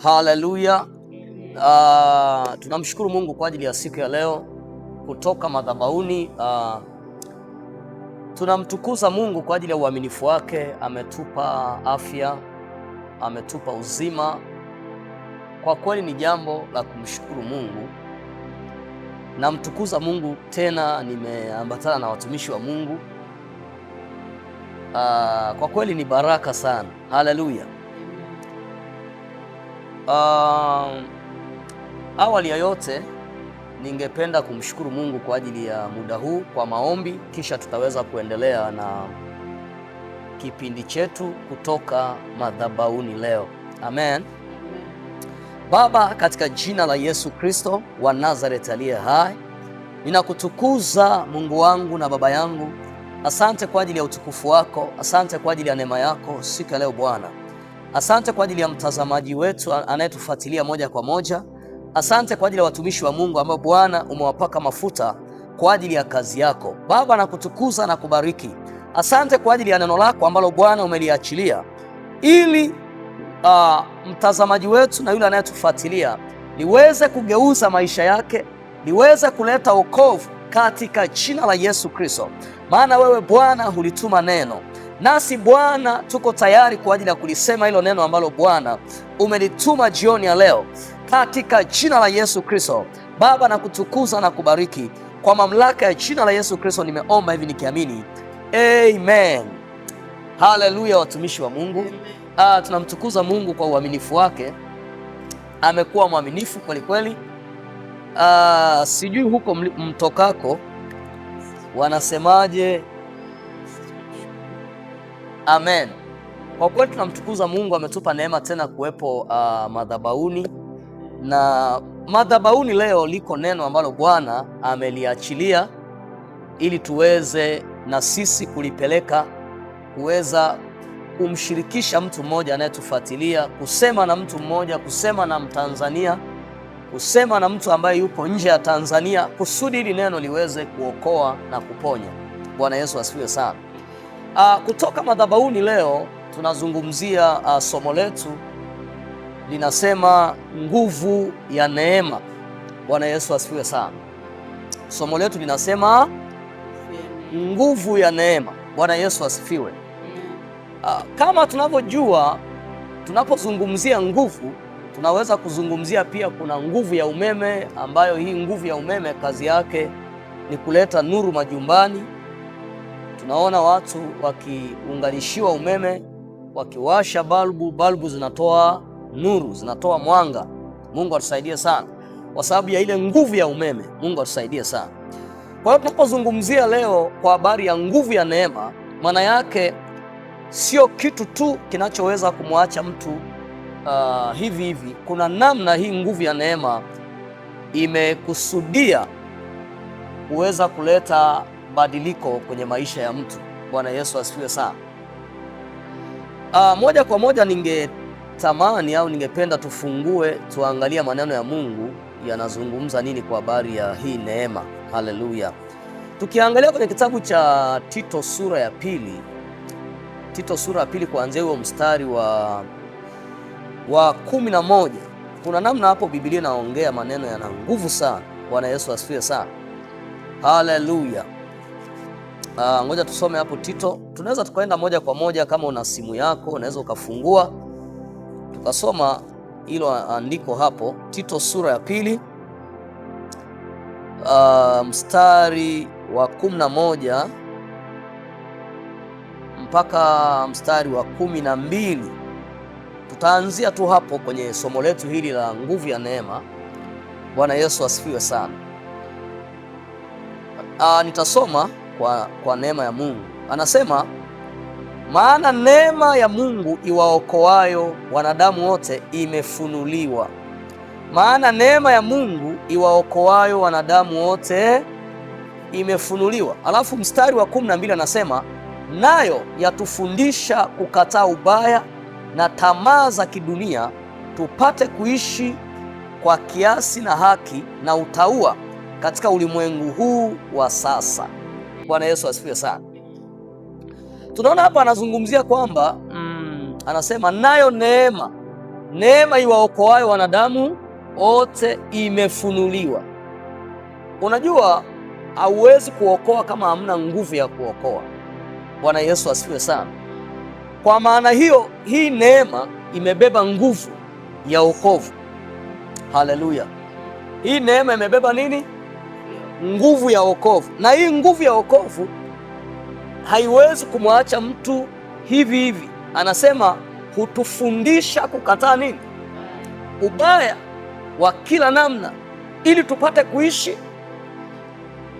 Haleluya. Tunamshukuru Mungu kwa ajili ya siku ya leo kutoka madhabahuni. Tunamtukuza Mungu kwa ajili ya uaminifu wake. Ametupa afya, ametupa uzima. Kwa kweli ni jambo la kumshukuru Mungu. Namtukuza Mungu tena, nimeambatana na watumishi wa Mungu. Kwa kweli ni baraka sana. Haleluya. Awali ya yote ningependa kumshukuru Mungu kwa ajili ya muda huu kwa maombi, kisha tutaweza kuendelea na kipindi chetu kutoka madhabahuni leo. Amen. Baba, katika jina la Yesu Kristo wa Nazareth aliye hai, ninakutukuza Mungu wangu na Baba yangu. Asante kwa ajili ya utukufu wako, asante kwa ajili ya neema yako siku ya leo Bwana. Asante kwa ajili ya mtazamaji wetu anayetufuatilia moja kwa moja. Asante kwa ajili ya watumishi wa Mungu ambao Bwana umewapaka mafuta kwa ajili ya kazi yako. Baba, nakutukuza na kubariki. Asante kwa ajili ya neno lako ambalo Bwana umeliachilia ili mtazamaji wetu na yule anayetufuatilia liweze kugeuza maisha yake, liweze kuleta wokovu katika jina la Yesu Kristo. Maana wewe Bwana hulituma neno, nasi Bwana tuko tayari kwa ajili ya kulisema hilo neno ambalo Bwana umelituma jioni ya leo katika jina la Yesu Kristo. Baba, nakutukuza na kubariki kwa mamlaka ya jina la Yesu Kristo. Nimeomba hivi nikiamini, amen. Haleluya, watumishi wa Mungu. Tunamtukuza Mungu kwa uaminifu wake. Amekuwa mwaminifu kweli kweli. Sijui huko mtokako wanasemaje? Amen. Kwa kweli tunamtukuza Mungu, ametupa neema tena kuwepo madhabahuni. Na madhabahuni leo liko neno ambalo Bwana ameliachilia ili tuweze na sisi kulipeleka, kuweza kumshirikisha mtu mmoja anayetufuatilia, kusema na mtu mmoja, kusema na Mtanzania, kusema na mtu ambaye yupo nje ya Tanzania, kusudi hili neno liweze kuokoa na kuponya. Bwana Yesu asifiwe sana. Kutoka madhabahuni leo tunazungumzia somo letu linasema nguvu ya neema. Bwana Yesu asifiwe sana. Somo letu linasema nguvu ya neema. Bwana Yesu asifiwe. Kama tunavyojua, tunapozungumzia nguvu tunaweza kuzungumzia pia kuna nguvu ya umeme, ambayo hii nguvu ya umeme kazi yake ni kuleta nuru majumbani. Tunaona watu wakiunganishiwa umeme, wakiwasha balbu zinatoa nuru, zinatoa mwanga. Mungu atusaidie sana kwa sababu ya ile nguvu ya umeme. Mungu atusaidie sana. Kwa hiyo tunapozungumzia leo kwa habari ya nguvu ya neema, maana yake sio kitu tu kinachoweza kumwacha mtu hivi hivi. Kuna namna hii nguvu ya neema imekusudia kuweza kuleta badiliko kwenye maisha ya mtu. Bwana Yesu asifiwe sana. Moja kwa moja ningetamani au ningependa tufungue tuangalia maneno ya Mungu yanazungumza nini kwa habari ya hii neema. Haleluya. Tukiangalia kwenye kitabu cha Tito sura ya pili, Tito sura ya pili kuanzia huo mstari wa 11, kuna namna hapo Biblia inaongea maneno yana nguvu sana. Bwana Yesu asifiwe sana. Haleluya. Ngoja tusome hapo Tito. Tunaweza tukaenda moja kwa moja, kama una simu yako unaweza ukafungua tukasoma hilo andiko hapo. Tito sura ya pili mstari wa 11 mpaka mstari wa 12. Tutaanzia tu hapo kwenye somo letu hili la nguvu ya neema. Bwana Yesu asifiwe sana. Nitasoma kwa neema ya Mungu. Anasema, maana neema ya Mungu iwaokoayo wanadamu wote imefunuliwa. Maana neema ya Mungu iwaokoayo wanadamu wote imefunuliwa. Alafu mstari wa 12 anasema, nayo yatufundisha kukataa ubaya na tamaa za kidunia, tupate kuishi kwa kiasi na haki na utauwa katika ulimwengu huu wa sasa. Bwana Yesu asifiwe sana. Tunaona hapa anazungumzia kwamba anasema nayo neema neema iwaokoayo wanadamu wote imefunuliwa. Unajua, hauwezi kuokoa kama hamna nguvu ya kuokoa. Bwana Yesu asifiwe sana. Kwa maana hiyo, hii neema imebeba nguvu ya wokovu. Haleluya! Hii neema imebeba nini? Nguvu ya wokovu. Na hii nguvu ya wokovu haiwezi kumwacha mtu hivi hivi. Anasema hutufundisha kukataa nini? Ubaya wa kila namna, ili tupate kuishi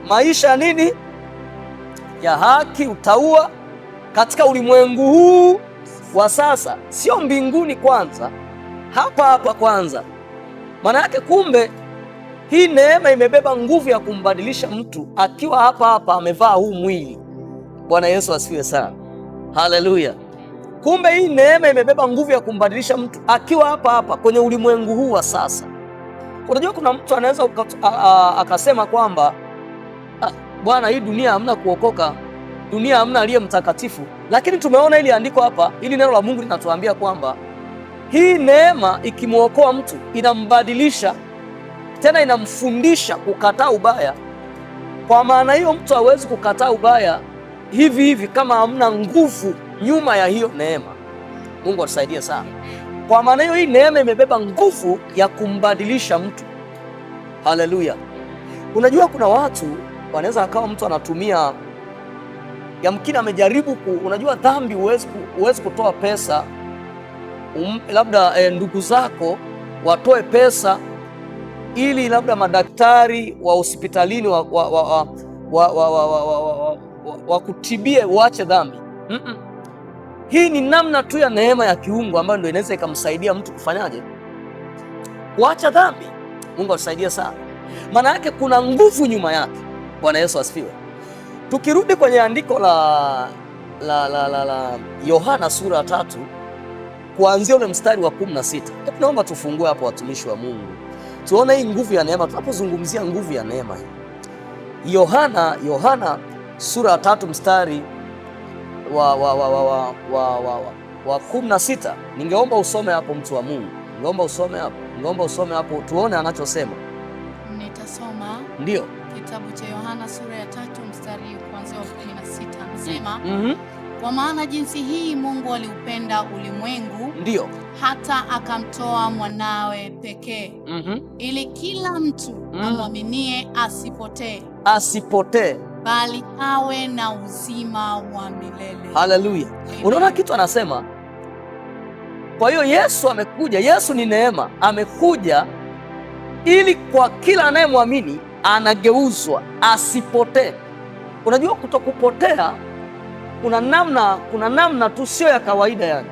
maisha ya nini? Ya haki, utauwa katika ulimwengu huu wa sasa, sio mbinguni kwanza, hapa hapa kwanza. Maana yake kumbe hii neema imebeba nguvu ya kumbadilisha mtu akiwa hapa hapa amevaa huu mwili. Bwana Yesu asifiwe sana. Haleluya. Kumbe hii neema imebeba nguvu ya kumbadilisha mtu akiwa hapa hapa kwenye ulimwengu huu wa sasa. Unajua, kuna mtu anaweza akasema kwamba bwana, hii dunia hamna kuokoka, dunia hamna aliye mtakatifu. Lakini tumeona ili andiko hapa, ili neno la Mungu linatuambia kwamba hii neema ikimwokoa mtu inambadilisha, tena inamfundisha kukataa ubaya. Kwa maana hiyo, mtu hawezi kukataa ubaya hivi hivi kama hamna nguvu nyuma ya hiyo neema. Mungu atusaidie sana. Kwa maana hiyo, hii neema imebeba nguvu ya kumbadilisha mtu. Haleluya. Unajua, kuna watu wanaweza akawa mtu anatumia, yamkini amejaribu unajua dhambi, huwezi kutoa pesa labda ndugu zako watoe pesa ili labda madaktari wa hospitalini wakutibie uache dhambi. Hii ni namna tu ya neema ya kiungu ambayo ndio inaweza ikamsaidia mtu kufanyaje? Kuacha dhambi. Mungu atusaidie sana. Maana yake kuna nguvu nyuma yake. Bwana Yesu asifiwe. Tukirudi kwenye andiko la Yohana sura ya 3 kuanzia ule mstari wa 16. Naomba tufungue hapo, watumishi wa Mungu, tuone hii nguvu ya neema. Tunapozungumzia nguvu ya neema hii, Yohana sura ya 3 mstari wa 16. Ningeomba usome hapo, mtu wa Mungu, ningeomba usome hapo tuone anachosema. Nitasoma. Ndio. Kitabu cha Yohana sura ya 3 mstari kuanzia wa 16. Anasema, kwa maana jinsi hii Mungu aliupenda ulimwengu, ndio, hata akamtoa mwanawe pekee, ili kila mtu amwaminie asipotee, bali awe na uzima wa milele. Haleluya. Unaona kitu anasema? Kwa hiyo Yesu amekuja, Yesu ni neema, amekuja ili kwa kila anayemwamini anageuzwa asipotee. Unajua, kutokupotea kuna namna tu sio ya kawaida yani.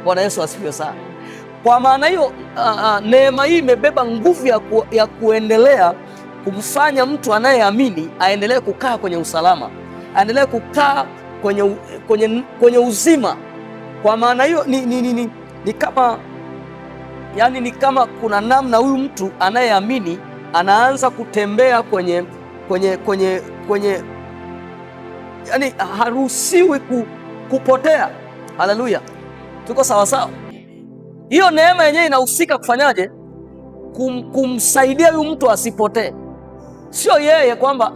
Bwana Yesu asifiwe sana. Kwa maana hiyo neema hii imebeba nguvu ya kuendelea kumfanya mtu anayeamini aendelee kukaa kwenye usalama, aendelee kukaa kwenye uzima. Kwa maana hiyo ni kama yani, ni kama kuna namna huyu mtu anayeamini anaanza kutembea kwenye yani haruhusiwi kupotea. Haleluya, tuko sawa sawa. Hiyo neema yenyewe inahusika kufanyaje? Kumsaidia huyu mtu asipotee. Sio yeye kwamba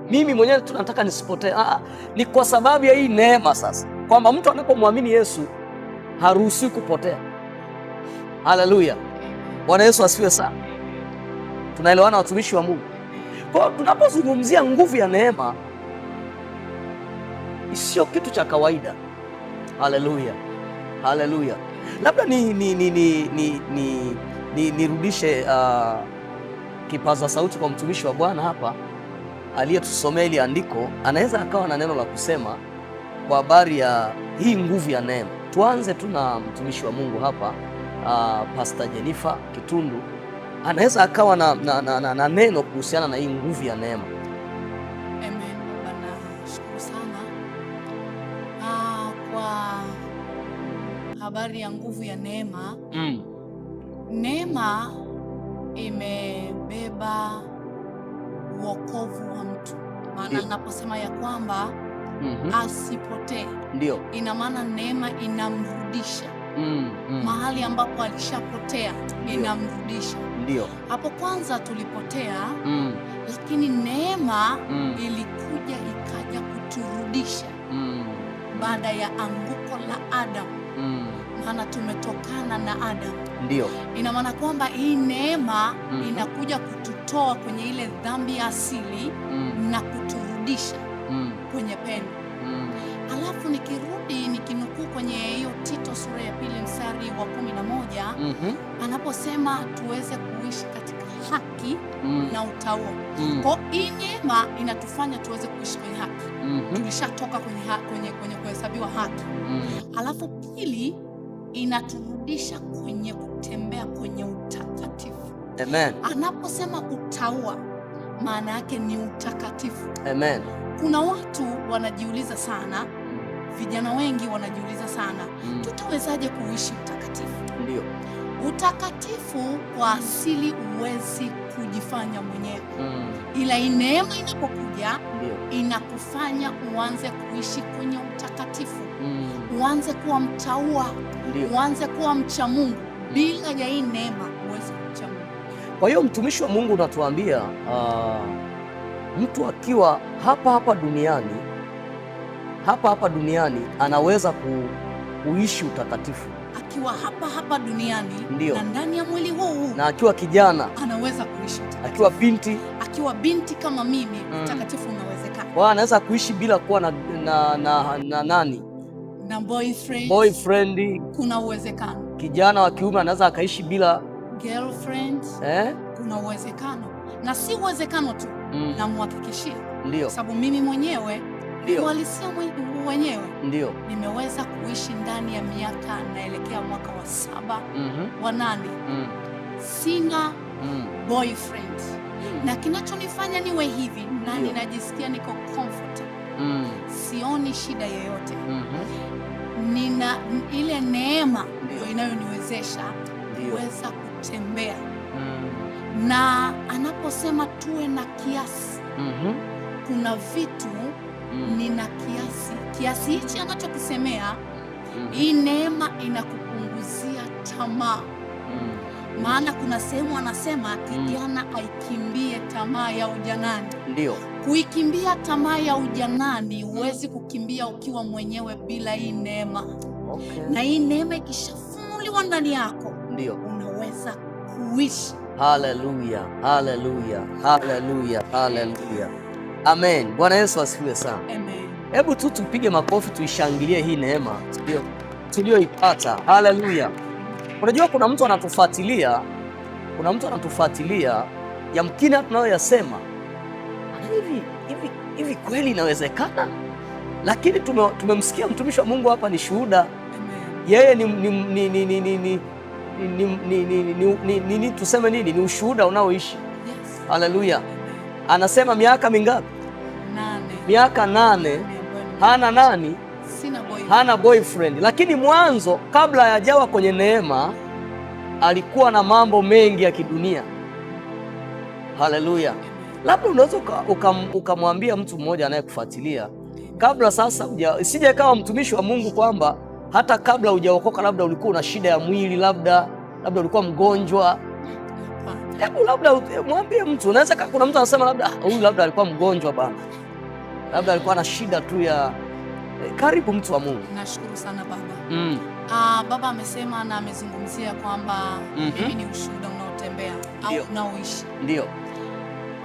mimi mwenyewe tunataka nisipotee. Ni kwa sababu ya hii neema sasa, kwamba mtu anapomwamini Yesu haruhusiwi kupotea. Haleluya, Bwana Yesu asifiwe sana. Tunaelewana, watumishi wa Mungu? Kwa tunapozungumzia nguvu ya neema, sio kitu cha kawaida. Haleluya, haleluya. Labda nirudishe kipaza sauti kwa mtumishi wa Bwana hapa aliyetusomea ili andiko. Anaweza akawa na neno la kusema kwa habari ya hii nguvu ya neema. Tuanze tu na mtumishi wa Mungu hapa, Pastor Jennifer Kitundu, anaweza akawa na neno kuhusiana na hii nguvu ya neema. Amen. Bwana, shukuru sana kwa habari ya nguvu ya neema. Neema imebeba wokovu wa mtu. Maana ninaposema ya kwamba asipotee, ndio, ina maana neema inamrudisha mahali ambapo alishapotea inamrudisha. Ndio. Hapo kwanza tulipotea, lakini neema ilikuja ikaja kuturudisha baada ya anguko la Adamu. Maana tumetokana na Adamu. Ndio. Ina maana kwamba hii neema inakuja kututoa kwenye ile dhambi ya asili na kuturudisha kwenye pendo. Alafu nikirudi nikinukuu kwenye hiyo Tito sura ya 2 mstari wa 11 anaposema tuweze kuishi katika haki na utauwa. Kwa hii neema inatufanya tuweze kuishi kwenye haki. Tulishatoka kwenye kuhesabiwa haki. Alafu pili, inaturudisha kwenye kutembea kwenye utakatifu. Amen. Anaposema utauwa, maana yake ni utakatifu. Amen. Kuna watu wanajiuliza sana, vijana wengi wanajiuliza sana, tutawezaje kuishi utakatifu? Ndio. Utakatifu kwa asili huwezi kujifanya mwenyewe. Ila neema inapokuja inakufanya uanze kuishi kwenye utakatifu. Uanze kuwa mtauwa, uanze kuwa mcha Mungu. Bila ya hii neema huwezi kumcha Mungu. Kwa hiyo mtumishi wa Mungu unatuambia mtu akiwa hapa duniani anaweza kuishi utakatifu akiwa hapa duniani. Ndiyo. Na ndani ya mwili huu, na akiwa kijana anaweza kuishi utakatifu. Akiwa binti kama mimi, utakatifu unawezekana. Kwa anaweza kuishi bila kuwa na nani? Na boyfriend. Kuna uwezekano. Kijana wa kiume anaweza akaishi bila girlfriend. Kuna uwezekano. Na si uwezekano tu, namhakikishia. Ndio. Sababu mimi mwenyewe uhalisia wenyewe nimeweza kuishi ndani ya miaka naelekea mwaka wa 7 wa 8 sina boyfriend. Na kinachonifanya niwe hivi na ninajisikia niko comfortable, sioni shida yoyote, nina ile neema ndio inayoniwezesha kuweza kutembea. Na anaposema tuwe na kiasi, kuna vitu nina kiasi hichi anachokisemea, hii neema inakupunguzia tamaa. Maana kuna sehemu anasema kijana aikimbie tamaa ya ujanani. Ndio. Kuikimbia tamaa ya ujanani huwezi kukimbia ukiwa mwenyewe bila hii neema. Okay. Na hii neema ikishafunuliwa ndani yako, unaweza kuishi. Haleluya, haleluya, haleluya, haleluya. Amen. Bwana Yesu asifiwe sana. Amen. Hebu tu tupige makofi tuishangilie hii neema tulioipata. Haleluya. Unajua kuna mtu anatufuatilia, yamkini tunayoyasema hivi kweli inawezekana? Lakini tumemsikia mtumishi wa Mungu hapa ni shuhuda. Yeye ni tuseme nini? Ni ushuhuda unaoishi. Yes. Haleluya. Anasema miaka mingapi? 8. Miaka 8 hana nani? Hana boyfriend. Lakini mwanzo kabla hajawa kwenye neema alikuwa na mambo mengi ya kidunia. Haleluya. Labda unaweza ukamwambia mtu mmoja anayekufuatilia kabla sasa isije kawa mtumishi wa Mungu kwamba hata kabla hujaokoka labda ulikuwa una shida ya mwili, labda ulikuwa mgonjwa. Hebu labda mwambie mtu, unaweza kuna mtu anasema labda huyu labda alikuwa mgonjwa bana, labda alikuwa na shida tu ya karibu mtu wa Mungu. Nashukuru sana baba. Baba amesema na amezungumzia kwamba mimi ni ushuhuda unaotembea au unaoishi. Ndio.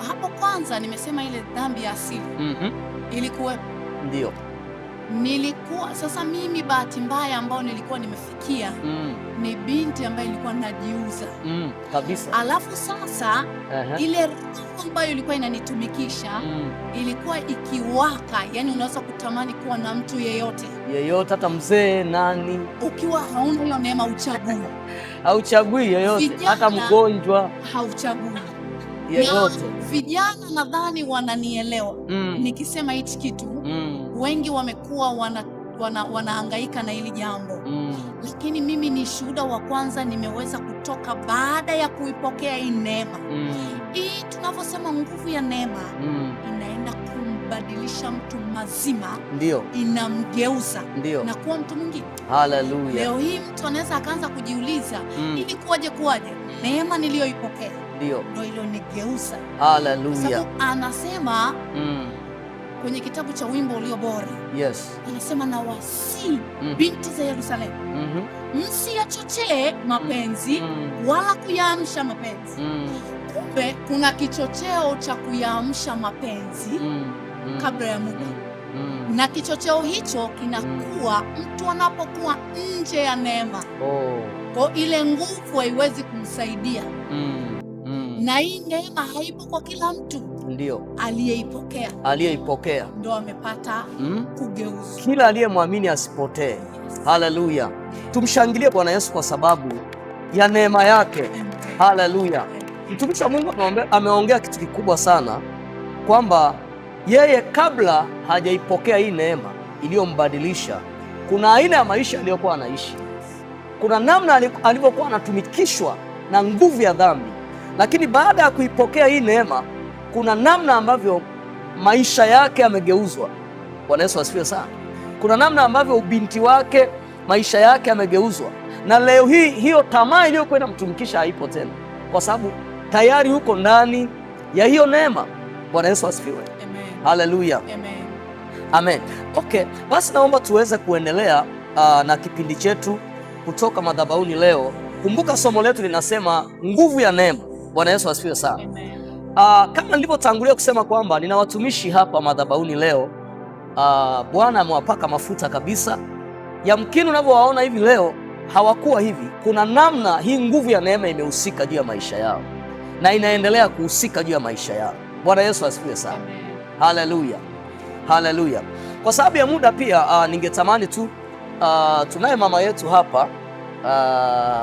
Hapo kwanza nimesema ile dhambi ya asili ilikuwepo. Ndio. Nilikuwa sasa mimi bahati mbaya ambao nilikuwa nimefikia ni binti ambayo ilikuwa najiuza kabisa. Alafu sasa ile roho ambayo ilikuwa inanitumikisha ilikuwa ikiwaka, yani unaweza kutamani kuwa na mtu yeyote, hata mzee nani, ukiwa hauna hiyo neema hauchagui yeyote, hata mgonjwa hauchagui yeyote. Vijana nadhani wananielewa nikisema hichi kitu. Wengi wamekuwa wanahangaika na hili jambo, lakini mimi ni shuhuda wa kwanza, nimeweza kutoka baada ya kuipokea hii neema. Hii tunavyosema nguvu ya neema inaenda inambadilisha mtu mazima, ndio inamgeuza ndio na kuwa mtu mwingine. Haleluya. Leo hii mtu anaweza akaanza kujiuliza, ili kuwaje? Neema niliyoipokea ndio ilionigeuza. Haleluya. Sababu anasema kwenye kitabu cha Wimbo Ulio Bora, anasema na wasi binti za Yerusalemu, msiyachochee mapenzi wala kuyaamsha mapenzi. Kumbe kuna kichocheo cha kuyaamsha mapenzi kabla ya muda, na kichocheo hicho kinakuwa mtu anapokuwa nje ya neema. Kwa ile nguvu haiwezi kumsaidia, na hii neema haipo kwa kila mtu. Ndio aliyeipokea ndo amepata kugeuzwa. Kila aliyemwamini asipotee. Haleluya. Tumshangilie Bwana Yesu kwa sababu ya neema yake. Haleluya. Mtumishi wa Mungu ameongea kitu kikubwa sana, kwamba yeye kabla hajaipokea hii neema iliyombadilisha, kuna aina ya maisha aliyokuwa anaishi, kuna namna alivyokuwa anatumikishwa na nguvu ya dhambi. Lakini baada ya kuipokea hii neema, kuna namna ambavyo maisha yake yamegeuzwa. Bwana Yesu asifiwe sana. Kuna namna ambavyo ubinti wake, maisha yake yamegeuzwa, na leo hii hiyo tamaa iliyokuwa inamtumikisha haipo tena, kwa sababu tayari yuko ndani ya hiyo neema. Bwana Yesu asifiwe. Haleluya. Amen. Amen. Okay, basi naomba tuweze kuendelea na kipindi chetu kutoka madhabahuni leo. Kumbuka somo letu linasema nguvu ya neema. Bwana Yesu asifiwe sana. Kama nilivyotangulia kusema kwamba nina watumishi hapa madhabahuni leo. Bwana amewapaka mafuta kabisa. Yamkini unavyowaona hivi leo hawakuwa hivi. Kuna namna hii nguvu ya neema imehusika juu ya maisha yao na inaendelea kuhusika juu ya maisha yao. Bwana Yesu asifiwe sana. Haleluya. Haleluya. Kwa sababu ya muda pia ningetamani tu tunaye mama yetu hapa.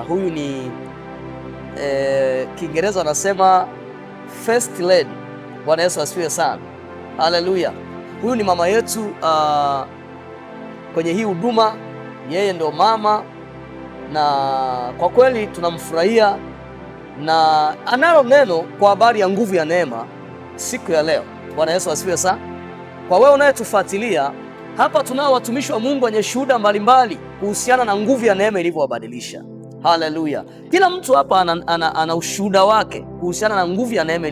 Huyu ni Kiingereza wanasema first lady. Bwana Yesu asifiwe sana. Haleluya. Huyu ni mama yetu kwenye hii huduma, yeye ndo mama, na kwa kweli tunamfurahia, na analo neno kwa habari ya nguvu ya neema siku ya leo. Bwana Yesu asifiwe sana. Kwa wewe unayetufuatilia hapa, tunao watumishi wa Mungu wenye shuhuda mbalimbali kuhusiana na nguvu ya neema ilivyowabadilisha. Haleluya. Kila mtu hapa ana ushuhuda wake kuhusiana na nguvu ya neema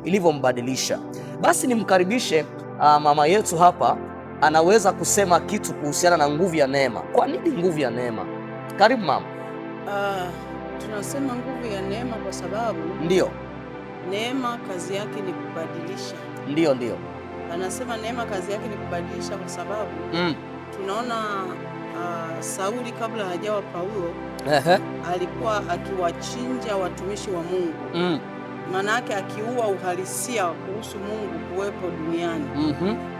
ilivyombadilisha. Basi nimkaribishe mama yetu hapa, anaweza kusema kitu kuhusiana na nguvu ya neema. Kwa nini nguvu ya neema? Karibu mama. Tunasema nguvu ya neema kwa sababu ndio neema kazi yake ni kubadilisha. Ndio. Anasema neema kazi yake ni kubadilisha kwa sababu tunaona Sauli kabla hajawa Paulo alikuwa akiwachinja watumishi wa Mungu. Maana yake akiua uhalisia kuhusu Mungu kuwepo duniani.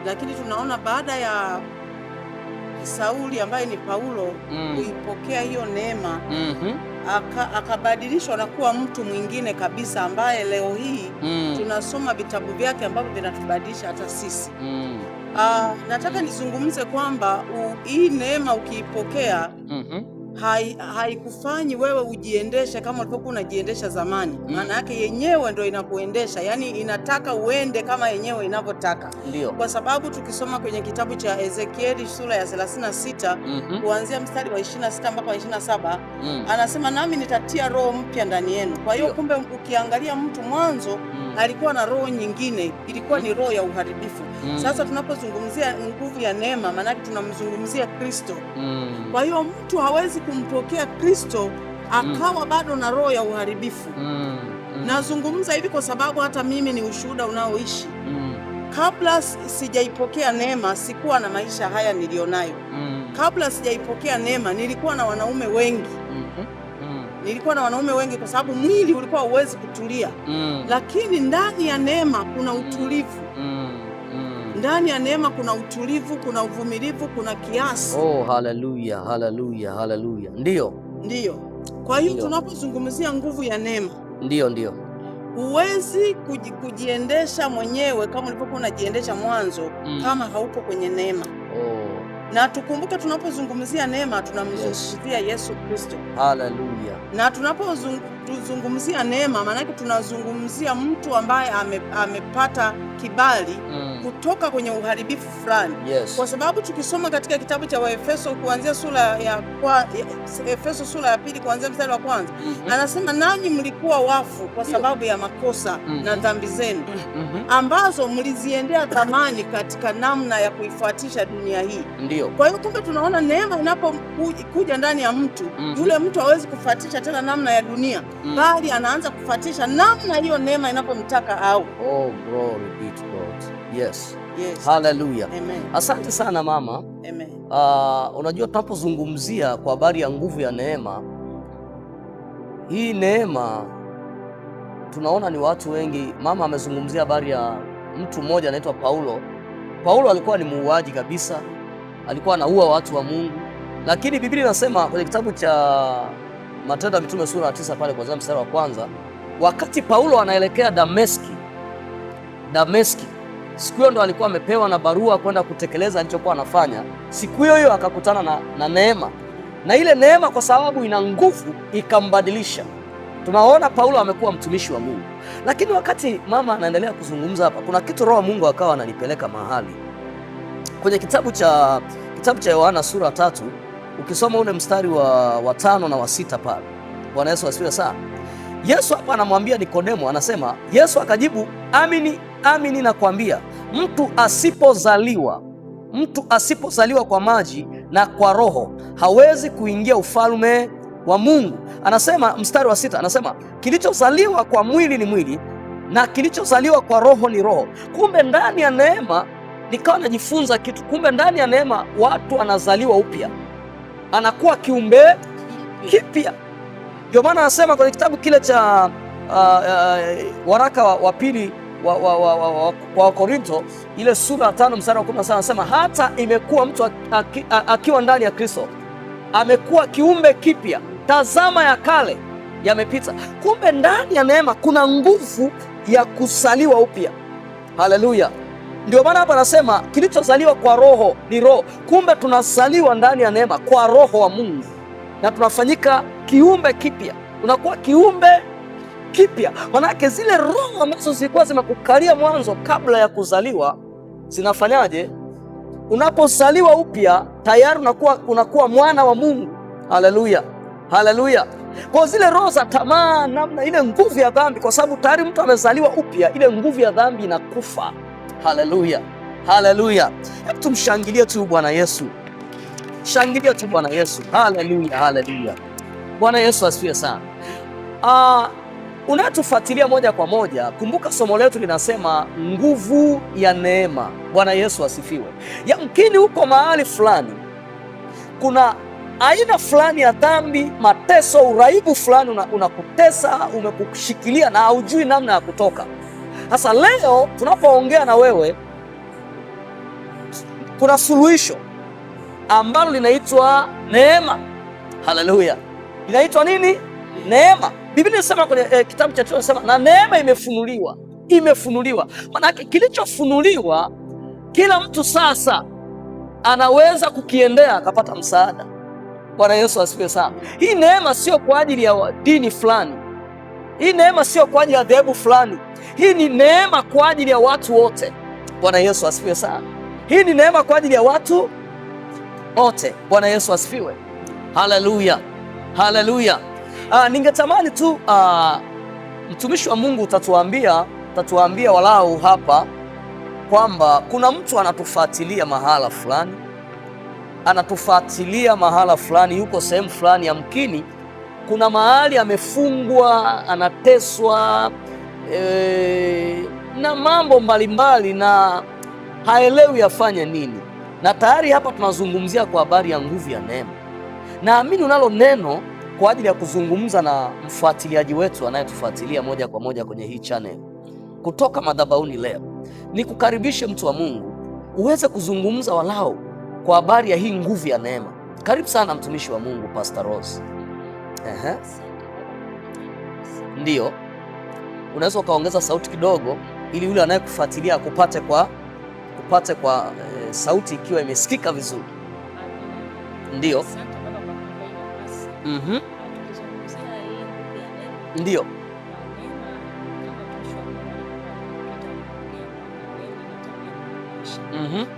Lakini tunaona baada ya Sauli ambaye ni Paulo kuipokea hiyo neema, akabadilishwa na kuwa mtu mwingine kabisa, ambaye leo hii tunasoma vitabu vyake ambavyo vinatubadilisha hata sisi. Nataka nizungumze kwamba hii neema ukiipokea haikufanyi wewe ujiendeshe kama ulivyokuwa unajiendesha zamani. Maana yake yenyewe ndio inakuendesha, yani inataka uende kama yenyewe inavyotaka. Kwa sababu tukisoma kwenye kitabu cha Ezekieli sura ya 36 kuanzia mstari wa 26 mpaka 27 anasema, nami nitatia roho mpya ndani yenu. Kwa hiyo kumbe ukiangalia mtu mwanzo alikuwa na roho nyingine, ilikuwa ni roho ya uharibifu. Sasa tunapozungumzia nguvu ya neema, maana yake tunamzungumzia Kristo. Kwa hiyo mtu hawezi kumpokea Kristo akawa bado na roho ya uharibifu. Nazungumza hivi kwa sababu hata mimi ni ushuhuda unaoishi. Kabla sijaipokea neema sikuwa na maisha haya nilionayo. Kabla sijaipokea neema nilikuwa na wanaume wengi. Nilikuwa na wanaume wengi kwa sababu mwili ulikuwa huwezi kutulia. Lakini ndani ya neema kuna utulivu. Ndani ya neema kuna utulivu, kuna uvumilivu, kuna kiasi. Haleluya, haleluya, haleluya. Ndio. Kwa hiyo tunapozungumzia nguvu ya neema, ndio huwezi kujiendesha mwenyewe kama ulivyokuwa unajiendesha mwanzo kama haupo kwenye neema. Na tukumbuke tunapozungumzia neema tunamzungumzia Yesu Kristo. Haleluya. Na tunapozungumzia tunapotuzungumzia neema, maanake tunazungumzia mtu ambaye amepata kibali kutoka kwenye uharibifu fulani. Kwa sababu tukisoma katika kitabu cha Waefeso kuanzia Efeso sura ya 2 kuanzia mstari wa 1, anasema nanyi mlikuwa wafu kwa sababu ya makosa na dhambi zenu ambazo mliziendea zamani katika namna ya kuifuatisha dunia hii. Kwa hiyo kumbe tunaona neema inapokuja ndani ya mtu, yule mtu hawezi kufuatisha tena namna ya dunia, bali anaanza kufuatisha namna hiyo neema inapomtaka au. Oh, glory be to God. Yes. Hallelujah. Amen. Asante sana mama. Amen. Unajua tunapozungumzia kwa habari ya nguvu ya neema, hii neema tunaona ni watu wengi. Mama amezungumzia habari ya mtu mmoja anaitwa Paulo. Paulo alikuwa ni muuaji kabisa, alikuwa anaua watu wa Mungu, lakini Biblia inasema kwenye kitabu cha Matendo ya Mitume sura ya 9 pale kuanzia mstari wa 1, wakati Paulo anaelekea Dameski, siku hiyo ndo alikuwa amepewa na barua kwenda kutekeleza alichokuwa anafanya. Siku hiyo akakutana na neema, na ile neema kwa sababu ina nguvu ikambadilisha. Tunaona Paulo amekuwa mtumishi wa Mungu. Lakini wakati mama anaendelea kuzungumza hapa, kuna kitu Roho Mungu akawa ananipeleka mahali kwenye kitabu cha Yohana sura 3, ukisoma ule mstari wa 5 na wa 6 pale. Bwana Yesu asifiwe sana. Yesu hapa anamwambia Nikodemo, anasema, Yesu akajibu, amini amini nakwambia, mtu asipozaliwa kwa maji na kwa Roho hawezi kuingia ufalme wa Mungu. Anasema mstari wa 6, anasema kilichozaliwa kwa mwili ni mwili na kilichozaliwa kwa Roho ni roho. Kumbe ndani ya neema, nikawa najifunza kitu. Kumbe ndani ya neema watu anazaliwa upya, anakuwa kiumbe kipya. Ndio maana anasema kwenye kitabu kile cha waraka wa pili wa Korinto ile sura 5 mstari wa 17, anasema hata imekuwa mtu akiwa ndani ya Kristo amekuwa kiumbe kipya, tazama ya kale yamepita. Kumbe ndani ya neema kuna nguvu ya kuzaliwa upya. Haleluya! Ndio maana hapa anasema kilichozaliwa kwa Roho ni roho. Kumbe tunazaliwa ndani ya neema kwa Roho wa Mungu na tunafanyika kiumbe kipya, unakuwa kiumbe kipya. Manake zile roho ambazo zilikuwa zimekukalia mwanzo kabla ya kuzaliwa zinafanyaje? Unapozaliwa upya tayari unakuwa mwana wa Mungu. Haleluya, haleluya. Kwa zile roho za tamaa, namna ile nguvu ya dhambi, kwa sababu tayari mtu amezaliwa upya, ile nguvu ya dhambi inakufa. Haleluya, haleluya. Hebu tumshangilie tu Bwana Yesu. Shangilia tu Bwana Yesu. Haleluya, haleluya. Bwana Yesu asifiwe sana. Unatufuatilia moja kwa moja, kumbuka somo letu linasema nguvu ya neema. Bwana Yesu asifiwe. Yamkini uko mahali fulani, kuna aina fulani ya dhambi, mateso, uraibu fulani unakutesa, umekushikilia na haujui namna ya kutoka. Sasa leo tunapoongea na wewe, kuna suluhisho ambalo linaitwa neema. Haleluya. Linaitwa nini? Neema. Biblia inasema kwenye kitabu cha Tito, inasema na neema imefunuliwa. Maana yake kilichofunuliwa kila mtu sasa anaweza kukiendea akapata msaada. Bwana Yesu asifiwe sana. Hii neema sio kwa ajili ya dini fulani. Hii neema sio kwa ajili ya dhehebu fulani. Hii ni neema kwa ajili ya watu wote. Bwana Yesu asifiwe sana. Hii ni neema kwa ajili ya watu wote. Bwana Yesu asifiwe. Haleluya, haleluya. Ningetamani tu mtumishi wa Mungu utatuambia walau hapa kwamba kuna mtu anatufuatilia mahala fulani, yuko sehemu fulani, yamkini kuna mahali amefungwa, anateswa na mambo mbalimbali na haelewi afanye nini. Na tayari hapa tunazungumzia kwa habari ya nguvu ya neema. Naamini unalo neno kwa ajili ya kuzungumza na mfuatiliaji wetu anayetufuatilia moja kwa moja kwenye hii channel kutoka madhabahuni leo. Nikukaribishe mtu wa Mungu uweze kuzungumza walau kwa habari ya hii nguvu ya neema. Karibu sana mtumishi wa Mungu Pastor Rose. Ndio, unaweza ukaongeza sauti kidogo ili yule anayekufuatilia kupate kwa sauti ikiwa imesikika vizuri. Ndio. Ndio.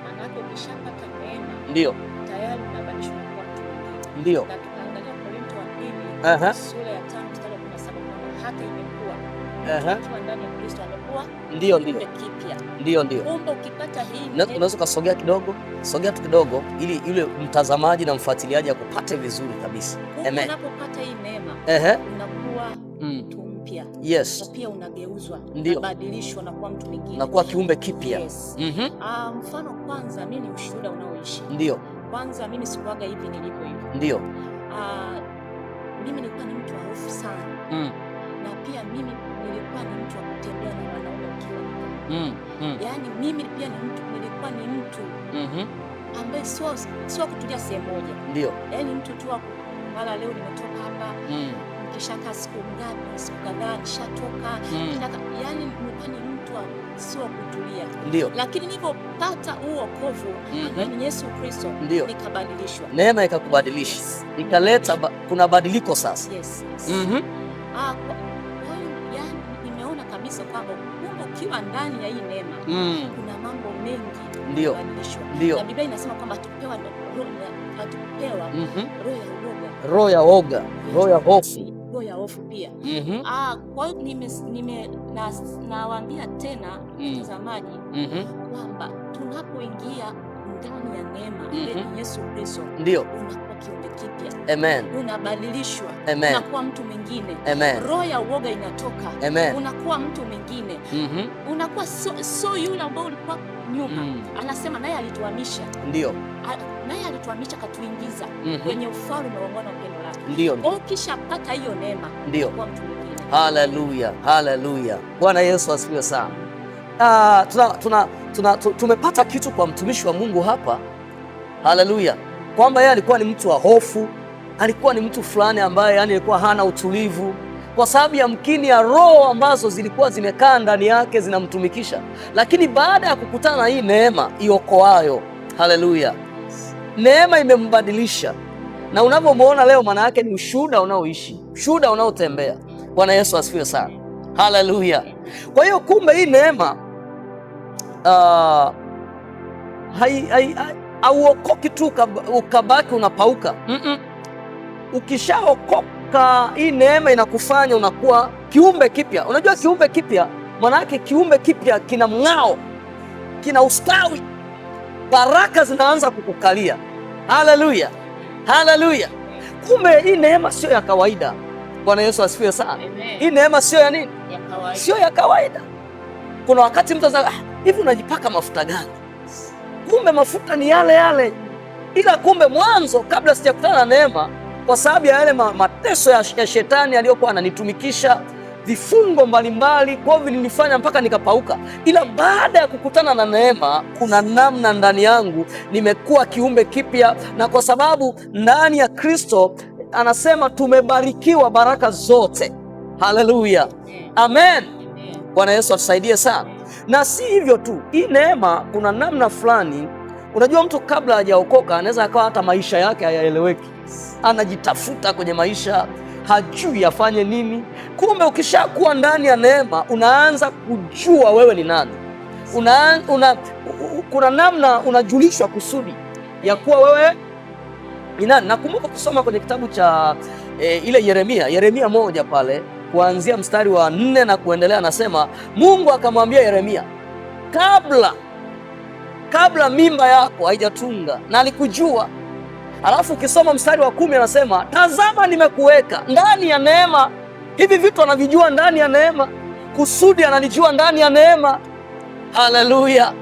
Manake ukishapata neema ndio tayari unabadilishwa kuwa mtu mwingine. Ndio. Na tukaangalia Korinto wa pili sura ya 5 mstari wa 17 kwamba hata imekuwa mtu ndani ya Kristo amekuwa kiumbe kipya. Ndio. Kumbe ukipata hii unaweza kusogea kidogo, sogea tu kidogo ili yule mtazamaji na mfuatiliaji akupate vizuri kabisa. Amen. Unapopata hii neema unakuwa mtu mpya. Yes. Na pia unageuzwa, unabadilishwa na kuwa mtu mwingine. Na kuwa kiumbe kipya. Yes. Mfano kwanza mimi ni ushuhuda unaoishi. Ndio. Kwanza mimi sikuaga hivi nilipo hivi. Ndio. Mimi nilikuwa ni mtu wa hofu sana. Na pia mimi nilikuwa ni mtu wa kutembea na wanaume kila wakati. Yaani mimi pia nilikuwa ni mtu ambaye sio kutulia sehemu moja. Ndio. Yaani mtu tu wala leo nimetoka hapa. Nikishaka siku ngapi, siku kadhaa nishatoka. Yaani nilikuwa ni mtu sio kutulia. Ndio. Lakini nilipopata huo wokovu ambaye ni Yesu Kristo nikabadilishwa. Neema ikakubadilisha. Ikaleta kuna badiliko sasa. Yes. Yaani nimeona kabisa kwamba ukiwa ndani ya hii neema kuna mambo mengi yanabadilishwa. Na Biblia inasema kwamba tupewa roho ya woga, roho ya hofu. Roho ya hofu pia. Kwa hiyo nawaambia tena mtazamaji kwamba tunapoingia ndani ya neema ya Yesu Kristo unakuwa kiumbe kipya. Amen. Unabadilishwa. Amen. Unakuwa mtu mwingine. Amen. Roho ya uoga inatoka. Amen. Unakuwa mtu mwingine. Unakuwa so yule ambao ulikuwa nyuma. Anasema naye alituhamisha. Ndio. Naye alituhamisha katuingiza kwenye ufalme wa mwana wa pendo lake. Ndio. Ukishapata hiyo neema unakuwa mtu mwingine. Haleluya. Haleluya. Bwana Yesu asifiwe sana. Tumepata kitu kwa mtumishi wa Mungu hapa. Haleluya. Kwamba yeye alikuwa ni mtu wa hofu, alikuwa ni mtu fulani ambaye yani alikuwa hana utulivu kwa sababu ya mkini ya roho ambazo zilikuwa zimekaa ndani yake zinamtumikisha. Lakini baada ya kukutana na hii neema iokoayo, haleluya, neema imembadilisha. Na unavyomwona leo maana yake ni ushuhuda unaoishi, ushuhuda unaotembea. Bwana Yesu asifiwe sana. Haleluya. Kwa hiyo kumbe hii neema hauokoki tu ukabaki unapauka. Ukishaokoka hii neema inakufanya unakuwa kiumbe kipya. Unajua kiumbe kipya maana yake kiumbe kipya kina mng'ao, kina ustawi, baraka zinaanza kukukalia. Haleluya. Haleluya. Kumbe hii neema sio ya kawaida. Bwana Yesu asifiwe sana. Hii neema sio ya nini? Ya kawaida. Sio ya kawaida. Kuna wakati mtu anasema hivi unajipaka mafuta gani? Kumbe mafuta ni yale yale. Ila kumbe mwanzo kabla sijakutana na neema, kwa sababu ya yale mateso ya shetani aliyokuwa ananitumikisha, vifungo mbalimbali, kwa hivyo vilinifanya mpaka nikapauka. Ila baada ya kukutana na neema, kuna namna ndani yangu nimekuwa kiumbe kipya, na kwa sababu ndani ya Kristo anasema tumebarikiwa baraka zote. Haleluya. Amen. Bwana Yesu atusaidie sana. Na si hivyo tu, hii neema kuna namna fulani. Unajua mtu kabla hajaokoka anaweza akawa hata maisha yake hayaeleweki, anajitafuta kwenye maisha, hajui afanye nini. Kumbe ukishakuwa ndani ya neema unaanza kujua wewe ni nani. Kuna namna unajulishwa kusudi ya kuwa wewe ni nani. Nakumbuka kusoma kwenye kitabu cha ile Yeremia 1 pale kuanzia mstari wa 4 na kuendelea, anasema Mungu akamwambia Yeremia, kabla mimba yako haijatunga na alikujua. Alafu ukisoma mstari wa 10 anasema tazama nimekuweka ndani ya neema. Hivi vitu anavijua ndani ya neema, kusudi analijua ndani ya neema. Haleluya.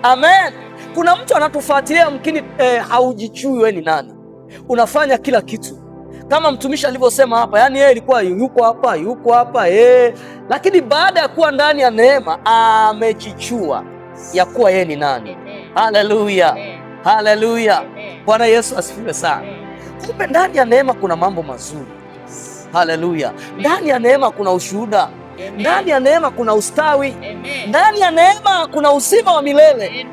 Amen. Kuna mtu anatufuatilia mkini haujichui wewe ni nani, unafanya kila kitu kama mtumishi alivyosema hapa, yani yeye ilikuwa yuko hapa lakini baada ya kuwa ndani ya neema amejichua ya kuwa yeye ni nani. Haleluya. Haleluya. Bwana Yesu asifiwe sana. Kumbe ndani ya neema kuna mambo mazuri. Haleluya. Ndani ya neema kuna ushuhuda. Ndani ya neema kuna ustawi. Ndani ya neema kuna uzima wa milele.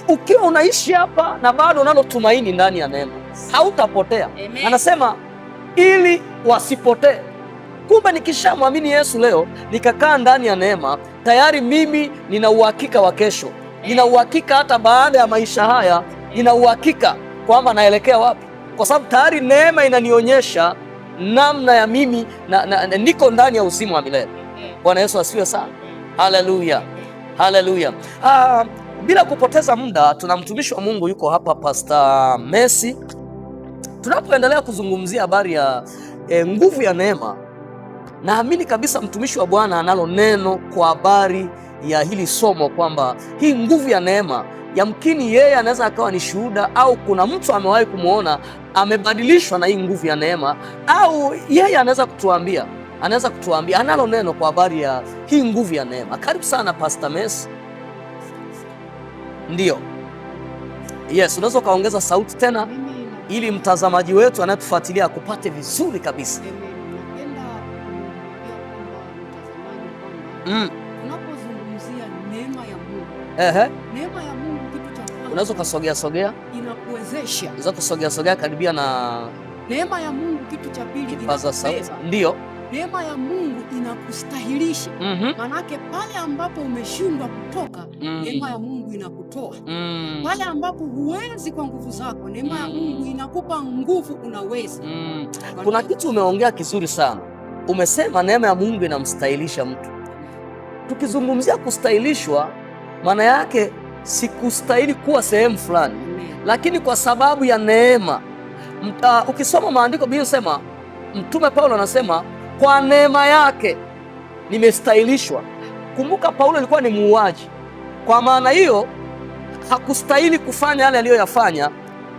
Ukiwa unaishi hapa na bado unalo tumaini ndani ya neema, hautapotea. Anasema ili wasipotee Kumbe nikishamwamini Yesu leo, nikakaa ndani ya neema, tayari mimi nina uhakika wa kesho. Nina uhakika hata baada ya maisha haya, nina uhakika kwamba naelekea wapi, kwa sababu tayari neema inanionyesha namna ya mimi niko ndani ya uzima wa milele. Bwana Yesu asifiwe sana. Haleluya, haleluya. Bila kupoteza muda, tuna mtumishi wa Mungu yuko hapa, Pastor Messi. Tunapoendelea kuzungumzia habari ya nguvu ya neema, naamini kabisa mtumishi wa Bwana analo neno kwa habari ya hili somo, kwamba hii nguvu ya neema, yamkini yeye anaweza akawa ni shuhuda, au kuna mtu amewahi kumwona amebadilishwa na hii nguvu ya neema, au yeye anaweza kutuambia analo neno kwa habari ya hii nguvu ya neema. Karibu sana Pastor Messi. Ndio, yes, unaweza ukaongeza sauti tena ili mtazamaji wetu anayetufuatilia akupate vizuri kabisa. Tunapozungumzia neema ya Mungu, neema ya Mungu, kitu cha kwanza, unaweza kusogea, inakuwezesha. Unaweza kusogea karibia na neema ya Mungu. Kitu cha pili, kipaza sauti. Ndio, neema ya Mungu inakustahilisha. Manake pale ambapo umeshindwa kutoka, neema ya Mungu inakutoa. Pale ambapo huwezi kwa nguvu zako, neema ya Mungu inakupa nguvu, unaweza. Kuna kitu umeongea kizuri sana, umesema neema ya Mungu inamstahilisha mtu. Tukizungumzia kustahilishwa, maana yake sikustahili kuwa sehemu fulani, lakini kwa sababu ya neema. Ukisoma maandiko Biblia inasema, Mtume Paulo anasema kwa neema yake nimestahilishwa. Kumbuka Paulo alikuwa ni muuaji, kwa maana hiyo hakustahili kufanya yale aliyoyafanya.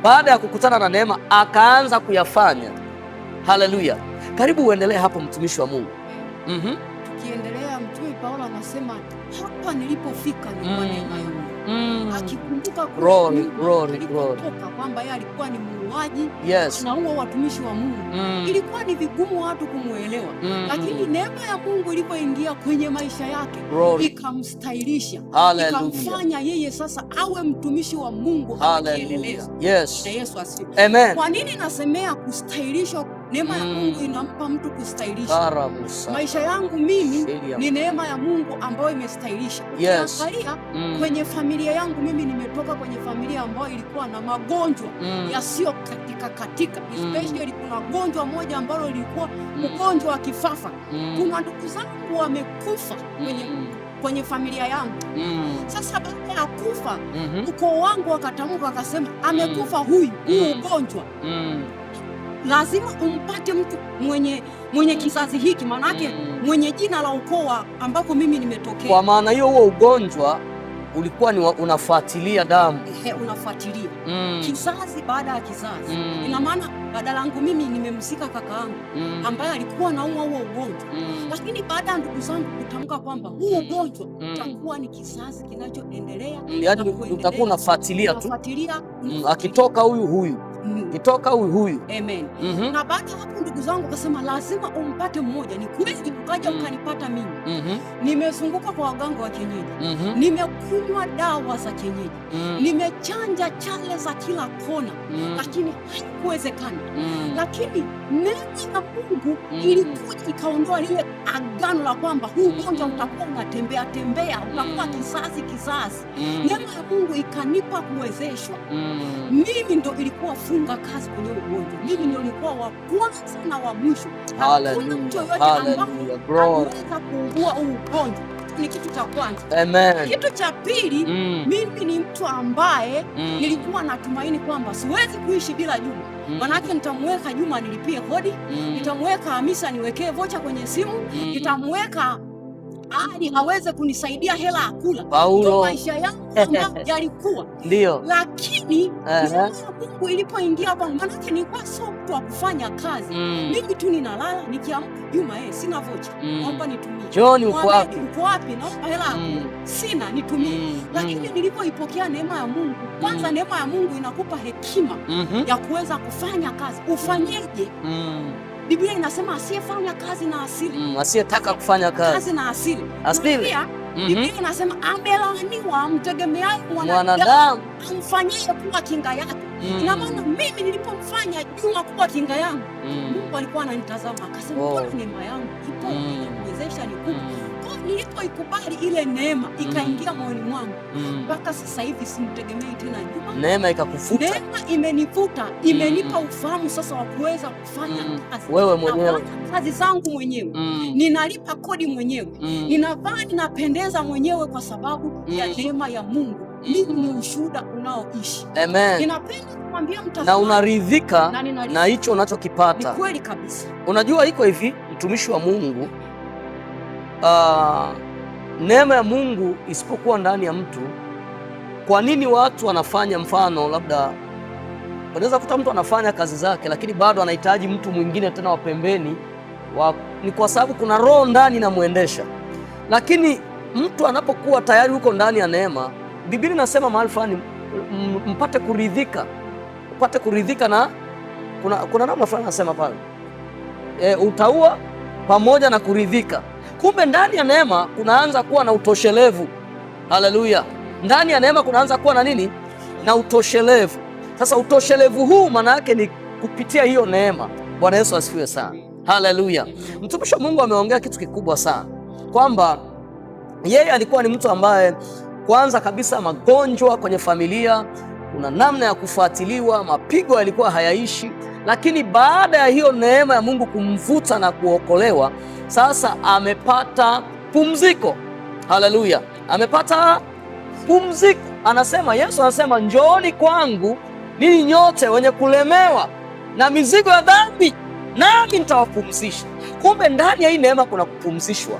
Baada ya kukutana na neema akaanza kuyafanya. Haleluya. Karibu uendelee hapo mtumishi wa Mungu. Tukiendelea, Mtume Paulo anasema hapa nilipofika ni kwa neema ya Mungu. Akikumbuka kutoka kwamba yeye alikuwa ni muuaji, na huo watumishi wa Mungu ilikuwa ni vigumu watu kumuelewa, lakini neema ya Mungu ilipoingia kwenye maisha yake ikamstahilisha, ikamfanya yeye sasa awe mtumishi wa Mungu. Yes. Na Yesu asifiwe. Amen. Kwa nini nasemea kustahilishwa? Neema ya Mungu inampa mtu kustahilisha. Maisha yangu mimi ni neema ya Mungu ambayo imestahilisha. Ukiangalia kwenye familia yangu, mimi nimetoka kwenye familia ambayo ilikuwa na magonjwa yasiyo katika. Especially kuna gonjwa moja ambalo lilikuwa ugonjwa wa kifafa. Kuna ndugu zangu wamekufa kwenye familia yangu. Sasa baada ya kufa, ukoo wangu wakatamka, akasema amekufa huyu ugonjwa, lazima umpate mtu mwenye kizazi hiki, manake mwenye jina la ukoo ambako mimi nimetokea. Kwa maana hiyo huo ugonjwa ulikuwa ni unafuatilia damu, unafuatilia kizazi baada ya kizazi. Ina maana badala yangu mimi nimemzika kakaangu ambaye alikuwa naumwa huo ugonjwa, lakini baada ya ndugu zangu kutamka kwamba huu ugonjwa utakuwa ni kizazi kinachoendelea, yaani utakuwa unafuatilia tu, akitoka huyu kitoka huyu. Amen. Na baada ya hapo ndugu zangu akasema lazima umpate mmoja. Ni kweli ukaja ukanipata mimi. Nimezunguka kwa waganga wa kienyeji, nimekunywa dawa za kienyeji, nimechanja chale za kila kona, lakini haikuwezekana. Lakini neema ya Mungu ilikuja ikaondoa lile agano la kwamba huu ugonjwa utakuwa unatembea, utakuwa kizazi. Neema ya Mungu ikanipa kuwezeshwa. Mimi ndo ilikuwa funga kazi kwenye ugonjwa. Mimi ndio nilikuwa wa kwanza na wa mwisho. Hakuna mtu yoyote ambaye anaweza kuugua huu ugonjwa. Ni kitu cha kwanza. Amen. Kitu cha pili, mimi ni mtu ambaye nilikuwa natumaini kwamba siwezi kuishi bila Juma. Manake nitamweka Juma nilipie kodi, nitamweka Hamisa niwekee vocha kwenye simu, nitamweka Ali aweze kunisaidia hela ya kula. Ndio maisha yangu yalikuwa. Ndio. Lakini neema ya Mungu ilipoingia hapa, manake nilikuwa sio mtu wa kufanya kazi. Mimi tu ninalala, nikiamka Juma sina vocha, naomba nitumie. John uko wapi? Uko wapi? Naomba hela ya kula. Sina, nitumie. Lakini nilipoipokea neema ya Mungu, kwanza neema ya Mungu inakupa hekima ya kuweza kufanya kazi. Ufanyeje? Biblia inasema asiyefanya kazi na asili, asiyetaka kufanya kazi na asili. Pia Biblia inasema amelaaniwa amtegemeaye mwanadamu amfanyie kuwa kinga yake. Ina maana mimi nilipomfanya Juma kuwa kinga yangu, Mungu alikuwa ananitazama akasema, mbona neema yangu ipo inakuwezesha nikupe. Kwa nilipoikubali ile neema ikaingia moyoni mwangu, mpaka sasa hivi simtegemei tena Juma. Neema ikakufuta. Neema imenifuta, imenipa ufahamu sasa wa kuweza kufanya kazi. Wewe mwenyewe. Kazi zangu mwenyewe. Ninalipa kodi mwenyewe. Ninavaa, ninapendeza mwenyewe kwa sababu ya neema ya Mungu. Mimi ni ushuhuda unaoishi. Amen. Ninapenda kumwambia mtazamaji, na unaridhika na hicho unachokipata. Ni kweli kabisa. Unajua iko hivi, mtumishi wa Mungu, neema ya Mungu isipokuwa ndani ya mtu, kwa nini watu wanafanya, mfano labda unaweza kuta mtu anafanya kazi zake lakini bado anahitaji mtu mwingine tena wa pembeni ni kwa sababu kuna roho ndani inamuendesha. Lakini mtu anapokuwa tayari huko ndani ya neema, Biblia inasema mahali fulani mpate kuridhika na kuna namna fulani anasema pale, utaua pamoja na kuridhika. Kumbe ndani ya neema kunaanza kuwa na utoshelevu. Haleluya! Ndani ya neema kunaanza kuwa na nini? Na utoshelevu. Sasa utoshelevu huu maana yake ni kupitia hiyo neema. Bwana Yesu asifiwe sana. Haleluya! Mtumishi wa Mungu ameongea kitu kikubwa sana, kwamba yeye alikuwa ni mtu ambaye kwanza kabisa magonjwa kwenye familia, kuna namna ya kufuatiliwa, mapigo yalikuwa hayaishi, lakini baada ya hiyo neema ya Mungu kumvuta na kuokolewa, sasa amepata pumziko. Haleluya! Amepata pumziko. Yesu anasema, njooni kwangu ninyi nyote wenye kulemewa na mizigo ya dhambi, nami nitawapumzisha. Kumbe ndani ya hii neema kuna kupumzishwa.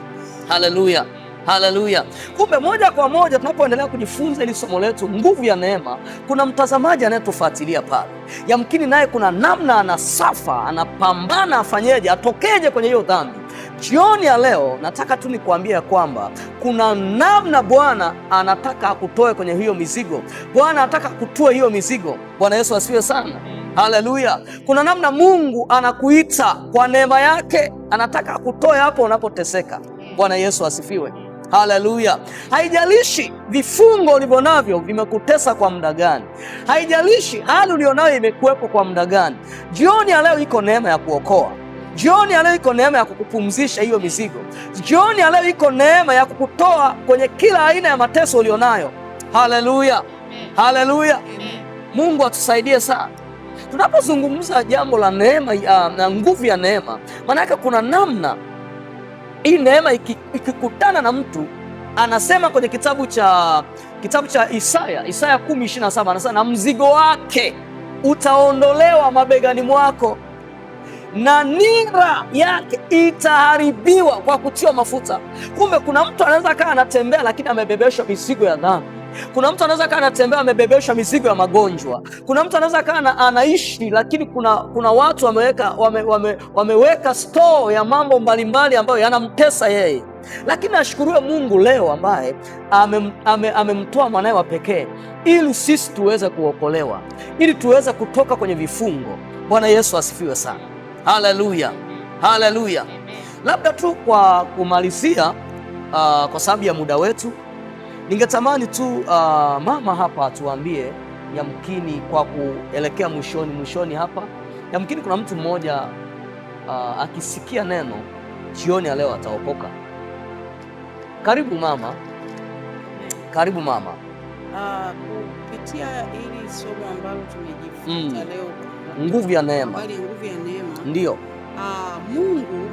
Haleluya! Haleluya! Kumbe moja kwa moja tunapoendelea kujifunza hili somo letu, nguvu ya neema, kuna mtazamaji anayetufuatilia pale. Yamkini naye kuna namna anasafa, anapambana afanyeje, atokeje kwenye hiyo dhambi. Jioni ya leo nataka tu nikuambia kwamba kuna namna Bwana anataka akutoe kwenye hiyo mizigo. Bwana anataka kutoa hiyo mizigo. Bwana Yesu asifiwe sana. Haleluya! Kuna namna Mungu anakuita kwa neema yake, anataka akutoe hapo unapoteseka. Bwana Yesu asifiwe. Haleluya! Haijalishi vifungo ulivyo navyo vimekutesa kwa muda gani, haijalishi hali ulionayo imekuwepo kwa muda gani, jioni ya leo iko neema ya kuokoa. Jioni ya leo iko neema ya kukupumzisha hiyo mizigo. Jioni ya leo iko neema ya kukutoa kwenye kila aina ya mateso ulionayo. Haleluya! Haleluya! Mungu atusaidie sana. Tunapozungumza jambo la neema na nguvu ya neema, maana yake kuna namna hii neema ikikutana na mtu, anasema kwenye kitabu cha Isaya 10:27, anasema, na mzigo wake utaondolewa mabegani mwako, na nira yake itaharibiwa kwa kutiwa mafuta. Kumbe kuna mtu anaweza kaa anatembea lakini amebebeshwa mizigo ya dhambi. Kuna mtu anaweza kaa anatembea amebebeshwa mizigo ya magonjwa. Kuna mtu anaweza kaa anaishi lakini kuna watu wameweka store ya mambo mbalimbali ambayo yanamtesa yeye. Lakini ashukuriwe Mungu leo ambaye amemtoa mwanae wa pekee ili sisi tuweze kuokolewa, ili tuweze kutoka kwenye vifungo. Bwana Yesu asifiwe sana. Haleluya, haleluya. Labda tu kwa kumalizia, kwa sababu ya muda wetu, ningetamani tu mama hapa atuambie, yamkini kwa kuelekea mwishoni hapa, yamkini kuna mtu mmoja akisikia neno jioni ya leo ataokoka. Karibu mama. Karibu mama. Kupitia hili somo ambalo tumejifunza leo, nguvu ya neema. Nguvu ya neema. Ndio. Mungu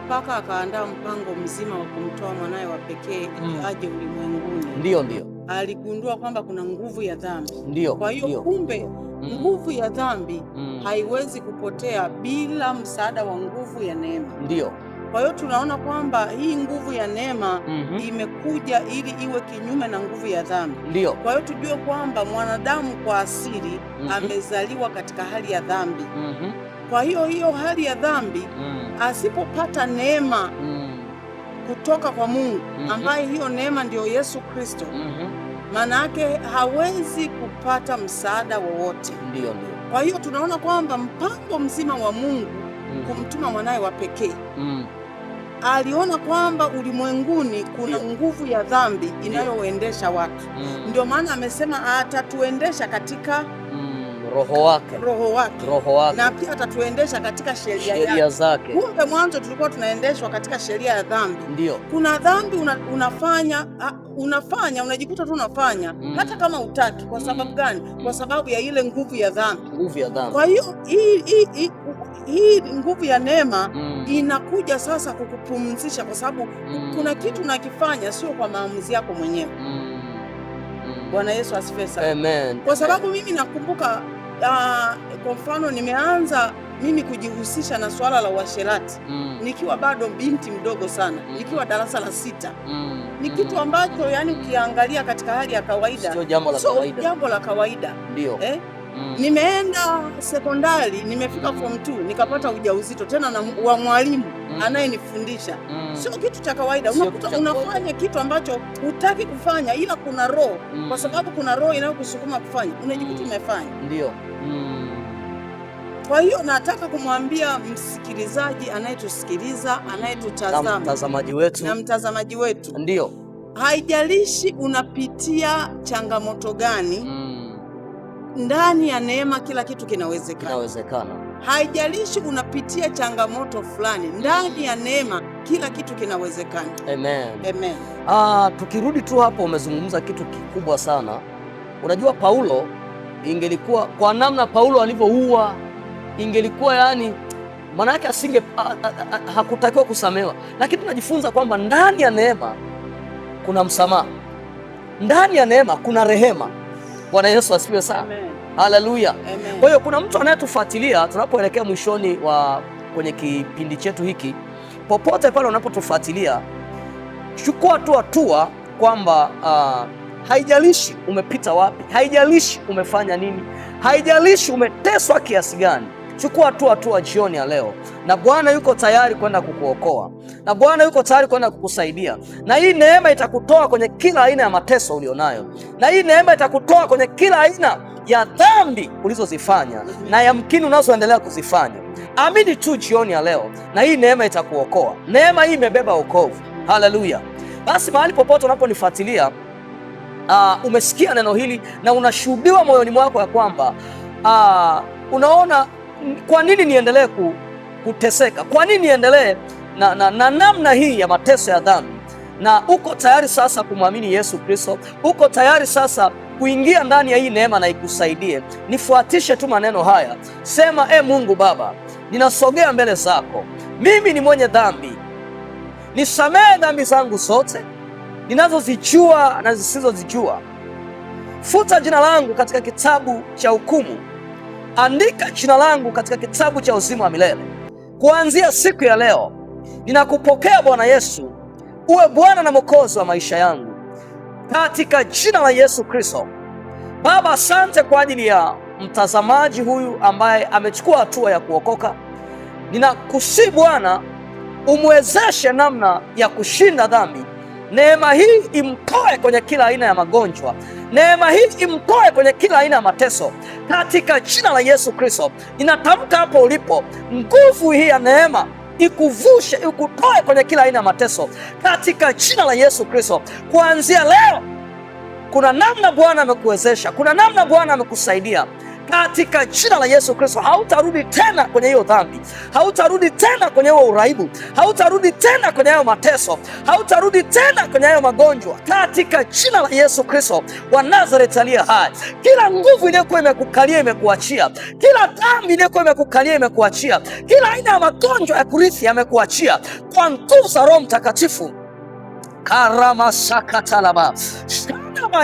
mpaka akaandaa mpango mzima wa kumtoa mwanae wa pekee ili aje ulimwenguni. Ndio. Aligundua kwamba kuna nguvu ya dhambi. Ndio. Kwa hiyo kumbe nguvu ya dhambi haiwezi kupotea bila msaada wa nguvu ya neema. Ndio. Kwa hiyo tunaona kwamba hii nguvu ya neema imekuja ili iwe kinyume na nguvu ya dhambi. Ndio. Kwa hiyo tujue kwamba mwanadamu kwa asili amezaliwa katika hali ya dhambi. Kwa hiyo hali ya dhambi asipopata neema kutoka kwa Mungu, ambaye hiyo neema ndio Yesu Kristo, maana yake hawezi kupata msaada wowote. Ndio. Kwa hiyo tunaona kwamba mpango mzima wa Mungu kumtuma mwanae wa pekee, aliona kwamba ulimwenguni kuna nguvu ya dhambi inayoendesha watu. Ndio maana amesema atatuendesha katika Roho wake na pia atatuendesha katika sheria zake. Kumbe mwanzo tulikuwa tunaendeshwa katika sheria ya dhambi. Ndio. Kuna dhambi unajikuta tu unafanya hata kama utaki. Kwa sababu gani? Kwa sababu ya ile nguvu ya dhambi. Kwa hiyo hii nguvu ya neema inakuja sasa kukupumzisha, kwa sababu kuna kitu unakifanya sio kwa maamuzi yako mwenyewe. Bwana Yesu asifiwe sana. Amen. Kwa sababu mimi nakumbuka kwa mfano nimeanza mimi kujihusisha na swala la uasherati nikiwa bado binti mdogo sana, nikiwa darasa la 6. Ni kitu ambacho yani ukiangalia katika hali ya kawaida sio jambo la kawaida. Ndio. Nimeenda sekondari, nimefika form 2 nikapata ujauzito tena na wa mwalimu anayenifundisha. Sio kitu cha kawaida. Unakuta unafanya kitu ambacho hutaki kufanya, ila kuna roho, kwa sababu kuna roho inayokusukuma kufanya, unajikuta umefanya. Ndio. Kwa hiyo nataka kumwambia msikilizaji anayetusikiliza, anayetutazama, na mtazamaji wetu, ndio, haijalishi unapitia changamoto gani, ndani ya neema kila kitu kinawezekana. Haijalishi unapitia changamoto fulani, ndani ya neema kila kitu kinawezekana. Amen. Amen. Tukirudi tu hapo, umezungumza kitu kikubwa sana. Unajua Paulo, ingelikuwa kwa namna Paulo alivyoua, ingelikuwa yani maana yake hakutakiwa kusamewa, lakini tunajifunza kwamba ndani ya neema kuna msamaha, ndani ya neema kuna rehema. Bwana Yesu asifiwe sana. Haleluya. Kwa hiyo kuna mtu anayetufuatilia tunapoelekea mwishoni kwenye kipindi chetu hiki, popote pale unapotufuatilia, chukua tu hatua kwamba haijalishi umepita wapi, haijalishi umefanya nini, haijalishi umeteswa kiasi gani, chukua tu hatua jioni ya leo, na Bwana yuko tayari kwenda kukuokoa, na Bwana yuko tayari kwenda kukusaidia, na hii neema itakutoa kwenye kila aina ya mateso ulionayo, na hii neema itakutoa kwenye kila aina ya dhambi ulizozifanya na yamkini unazoendelea kuzifanya. Amini tu jioni ya leo, na hii neema itakuokoa. Neema hii imebeba wokovu. Haleluya. Basi mahali popote unaponifuatilia, umesikia neno hili na unashuhudiwa moyoni mwako ya kwamba unaona, kwa nini niendelee kuteseka? Kwa nini niendelee na namna hii ya mateso ya dhambi? Na uko tayari sasa kumwamini Yesu Kristo, uko tayari sasa kuingia ndani ya hii neema na ikusaidie. Nifuatishe tu maneno haya, sema: Mungu Baba, ninasogea mbele zako, mimi ni mwenye dhambi, nisamehe dhambi zangu zote, ninazozijua na zisizozijua. Futa jina langu katika kitabu cha hukumu, andika jina langu katika kitabu cha uzima wa milele. Kuanzia siku ya leo ninakupokea Bwana Yesu, uwe Bwana na Mwokozi wa maisha yangu, katika jina la Yesu Kristo. Baba, asante kwa ajili ya mtazamaji huyu ambaye amechukua hatua ya kuokoka. Ninakusihi Bwana, umwezeshe namna ya kushinda dhambi. Neema hii imtoe kwenye kila aina ya magonjwa, neema hii imtoe kwenye kila aina ya mateso, katika jina la Yesu Kristo. Ninatamka hapo ulipo, nguvu hii ya neema ikuvushe, ikutoe kwenye kila aina ya mateso, katika jina la Yesu Kristo. Kuanzia leo, kuna namna Bwana amekuwezesha, kuna namna Bwana amekusaidia, katika jina la Yesu Kristo. Hautarudi tena kwenye hiyo dhambi, hautarudi tena kwenye hiyo uraibu, hautarudi tena kwenye hayo mateso, hautarudi tena kwenye hayo magonjwa, katika jina la Yesu Kristo wa Nazareti aliye hai. Kila nguvu iliyokuwa imekukalia imekuachia, kila dhambi iliyokuwa imekukalia imekuachia, kila aina ya magonjwa ya kurithi yamekuachia kwa nguvu za Roho Mtakatifu. Karama sakatalaba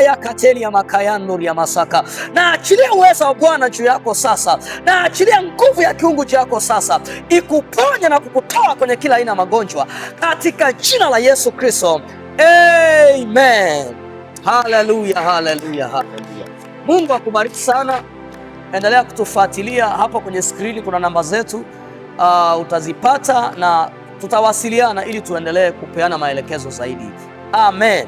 ya kateli ya makayanduri ya masaka. Na achilia uwezo wa Bwana juu yako sasa, na achilia nguvu ya kiungu juu yako sasa, ikuponya na kukutoa kwenye kila aina ya magonjwa, katika jina la Yesu Kristo. Amen. Haleluya, haleluya, haleluya. Mungu akubariki sana. Endelea kutufuatilia hapo kwenye skrini, kuna namba zetu, utazipata na tutawasiliana ili tuendelee kupeana maelekezo zaidi. Amen.